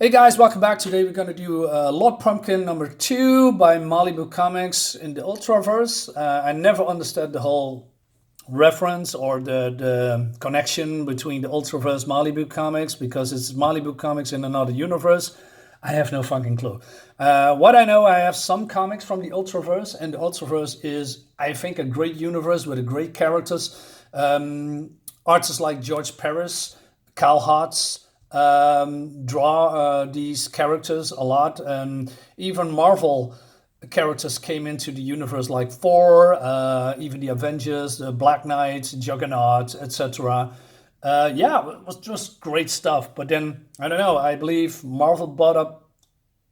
Hey guys, welcome back. Today we're going to do Lord Pumpkin number 2 by Malibu Comics in the Ultraverse. I never understood the whole reference or the connection between the Ultraverse Malibu Comics because it's Malibu Comics in another universe. I have no fucking clue. What I know, I have some comics from the Ultraverse, and the Ultraverse is, I think, a great universe with great characters. Artists like George Paris, Cal Hotz, draw these characters a lot. Even Marvel characters came into the universe like Thor, even the Avengers, the Black Knight, Juggernaut, etc. Yeah, it was just great stuff. But then, I don't know, I believe Marvel bought up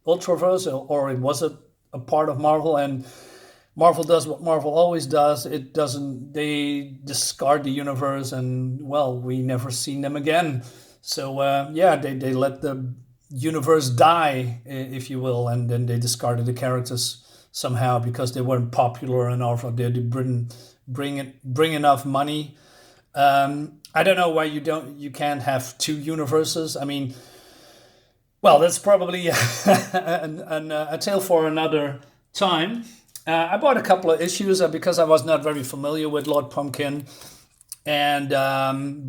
Ultraverse, or it was a part of Marvel, and Marvel does what Marvel always does. It doesn't, they discard the universe, and well, we never seen them again. So yeah, they let the universe die, if you will, and then they discarded the characters somehow because they weren't popular enough, or they didn't bring enough money. I don't know why you can't have two universes. I mean, well, that's probably a tale for another time. I bought a couple of issues because I was not very familiar with Lord Pumpkin, and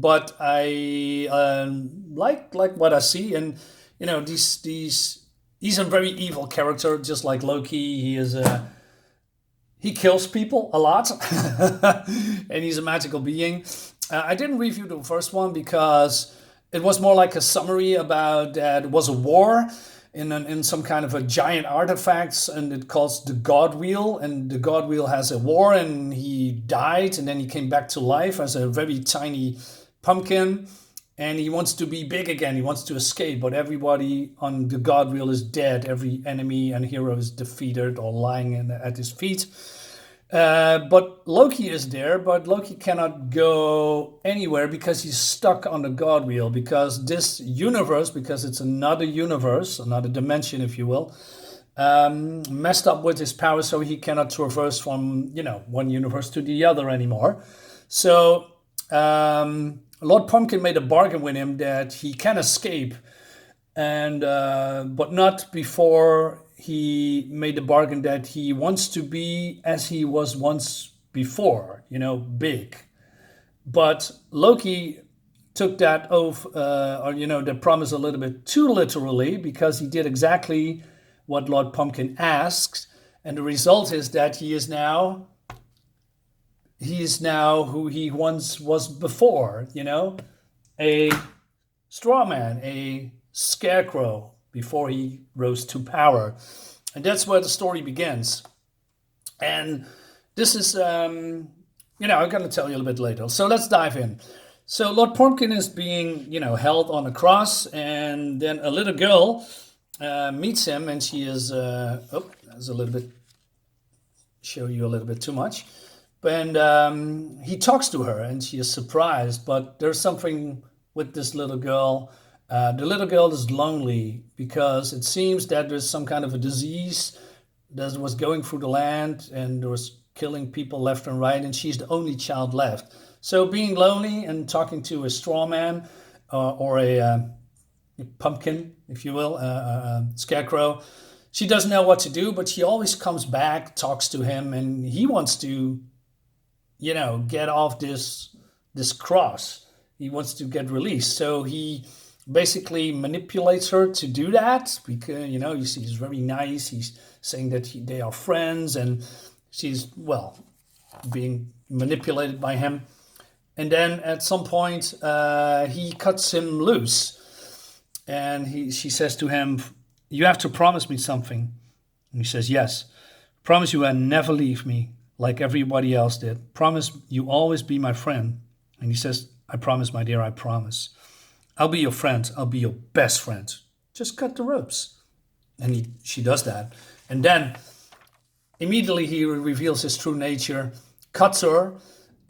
but I like what I see, and you know these he's a very evil character, just like Loki. He kills people a lot, and he's a magical being. I didn't review the first one because it was more like a summary about that it was a war in some kind of a giant artifacts, and it calls the God Wheel, and the God Wheel has a war, and he died, and then he came back to life as a very tiny pumpkin, and he wants to be big again. He wants to escape, but everybody on the God Wheel is dead. Every enemy and hero is defeated or lying at his feet. But Loki is there, but Loki cannot go anywhere because he's stuck on the God Wheel. Because this universe, because it's another universe, another dimension, if you will, messed up with his power, so he cannot traverse from one universe to the other anymore. So Lord Pumpkin made a bargain with him that he can escape, and but not before he made the bargain that he wants to be as he was once before, big. But Loki took that oath, or the promise a little bit too literally, because he did exactly what Lord Pumpkin asked, and the result is that he is now who he once was before, a straw man, a scarecrow before he rose to power. And that's where the story begins. And this is, I'm going to tell you a little bit later. So let's dive in. So Lord Pumpkin is being, held on a cross, and then a little girl meets him, and she is, that's a little bit, show you a little bit too much. And he talks to her, and she is surprised, but there's something with this little girl. The little girl is lonely because it seems that there's some kind of a disease that was going through the land, and there was killing people left and right, and she's the only child left. So being lonely and talking to a straw man, or a pumpkin, if you will, a scarecrow, she doesn't know what to do, but she always comes back, talks to him, and he wants to, get off this cross. He wants to get released. So he basically manipulates her to do that because, you see, he's very nice. He's saying that they are friends, and she's, well, being manipulated by him. And then at some point, he cuts him loose, and she says to him, "You have to promise me something." And he says, "Yes. Promise you will never leave me like everybody else did. Promise you always be my friend." And he says, "I promise, my dear, I promise. I'll be your friend. I'll be your best friend. Just cut the ropes." And she does that. And then immediately he reveals his true nature, cuts her,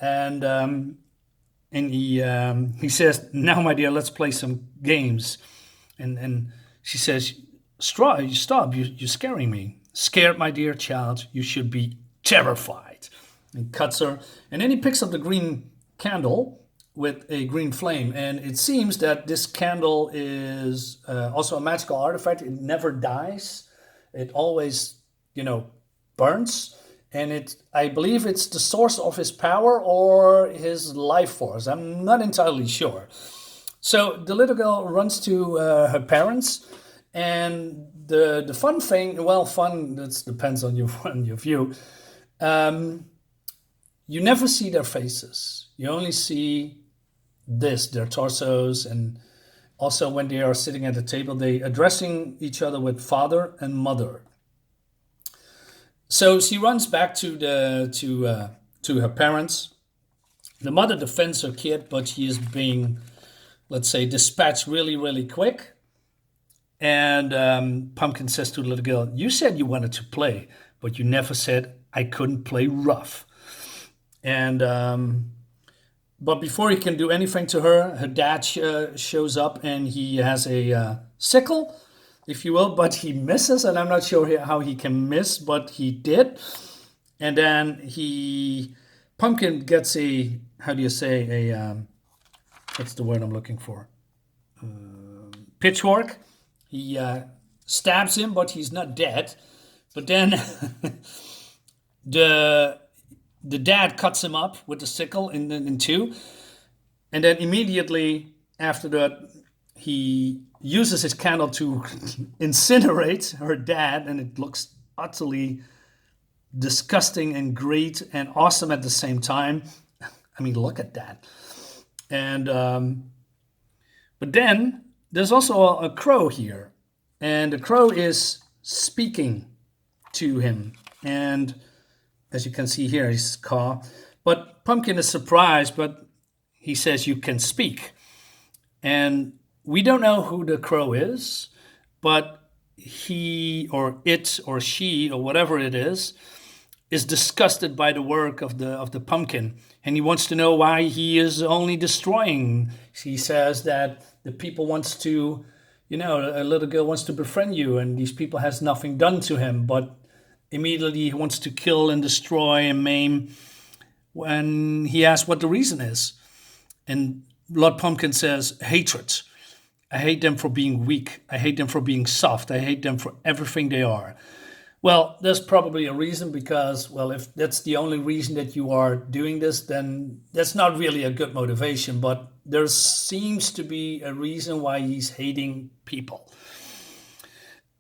and he says, "Now, my dear, let's play some games." And she says, Stop, you're scaring me." "Scared, my dear child, you should be terrified." And cuts her. And then he picks up the green candle, with a green flame. And it seems that this candle is also a magical artifact. It never dies. It always, burns. And I believe it's the source of his power or his life force. I'm not entirely sure. So the little girl runs to her parents, and the fun thing, well, fun, that depends on your on your view. Um, you never see their faces. You only see their torsos, and also when they are sitting at the table, they addressing each other with father and mother. So she runs back to her parents. The mother defends her kid, but she is being, let's say, dispatched really, really quick. And Pumpkin says to the little girl, "You said you wanted to play, but you never said I couldn't play rough." And but before he can do anything to her, her dad shows up, and he has a sickle, if you will, but he misses, and I'm not sure how he can miss, but he did. And then Pumpkin gets a, how do you say, what's the word I'm looking for? Pitchfork. He stabs him, but he's not dead. But then the dad cuts him up with the sickle in two. And then immediately after that, he uses his candle to incinerate her dad, and it looks utterly disgusting and great and awesome at the same time. I mean, look at that. And but then there's also a crow here, and the crow is speaking to him. And as you can see here, his caw. But Pumpkin is surprised, but he says, "You can speak." And we don't know who the crow is, but he or it or she or whatever it is disgusted by the work of the pumpkin, and he wants to know why he is only destroying. He says that the people wants to, a little girl wants to befriend you, and these people has nothing done to him, but immediately he wants to kill and destroy and maim when he asks what the reason is. And Lord Pumpkin says, hatred. I hate them for being weak. I hate them for being soft. I hate them for everything they are. Well, there's probably a reason, because, well, if that's the only reason that you are doing this, then that's not really a good motivation. But there seems to be a reason why he's hating people.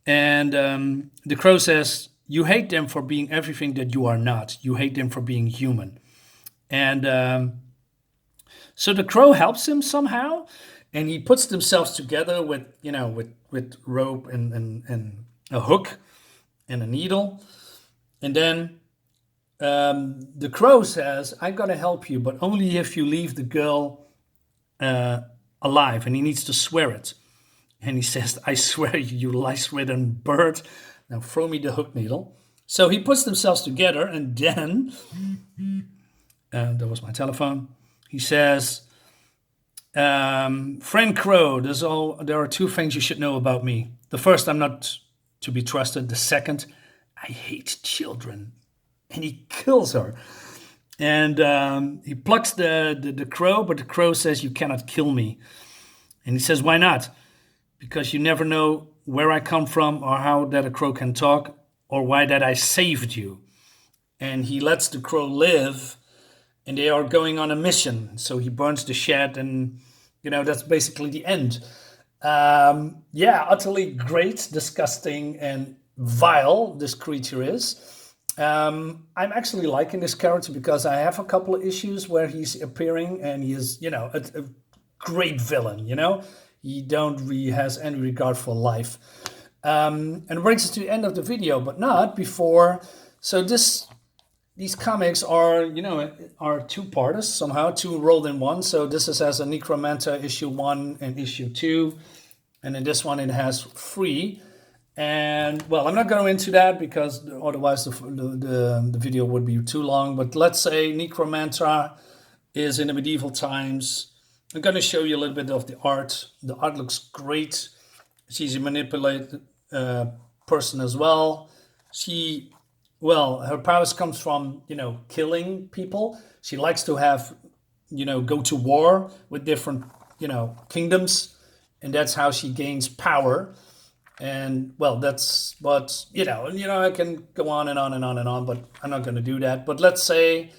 And the crow says, "You hate them for being everything that you are not. You hate them for being human." And so the crow helps him somehow, and he puts themselves together with, with rope and a hook and a needle. And then the crow says, "I'm going to help you, but only if you leave the girl alive." And he needs to swear it. And he says, "I swear you lice-ridden bird. Now throw me the hook needle." So he puts themselves together, and then, that was my telephone. He says, "Friend Crow, there are two things you should know about me. The first, I'm not to be trusted. The second, I hate children." And he kills her. And he plucks the crow, but the crow says, "You cannot kill me." And he says, "Why not?" "Because you never know where I come from, or how that a crow can talk, or why that I saved you." And he lets the crow live, and they are going on a mission. So he burns the shed, and, that's basically the end. Utterly great, disgusting, and vile this creature is. I'm actually liking this character, because I have a couple of issues where he's appearing, and he is, a great villain, He has any regard for life. And it brings us to the end of the video, but not before. So these comics are, are two-parters somehow, two rolled in one. So this is as a Necromanta issue 1 and issue 2. And in this one, it has 3. And, well, I'm not going into that, because otherwise the video would be too long. But let's say Necromanta is in the medieval times. I'm going to show you a little bit of the art. The art looks great. She's a manipulated person as well. Her powers comes from, killing people. She likes to have go to war with different, kingdoms, and that's how she gains power. And well, that's what, I can go on and on and on and on, but I'm not going to do that. But let's say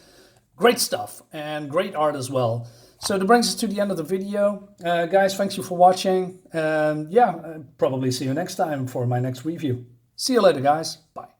great stuff and great art as well. So that brings us to the end of the video. Guys, thanks you for watching. And yeah, I'll probably see you next time for my next review. See you later, guys. Bye.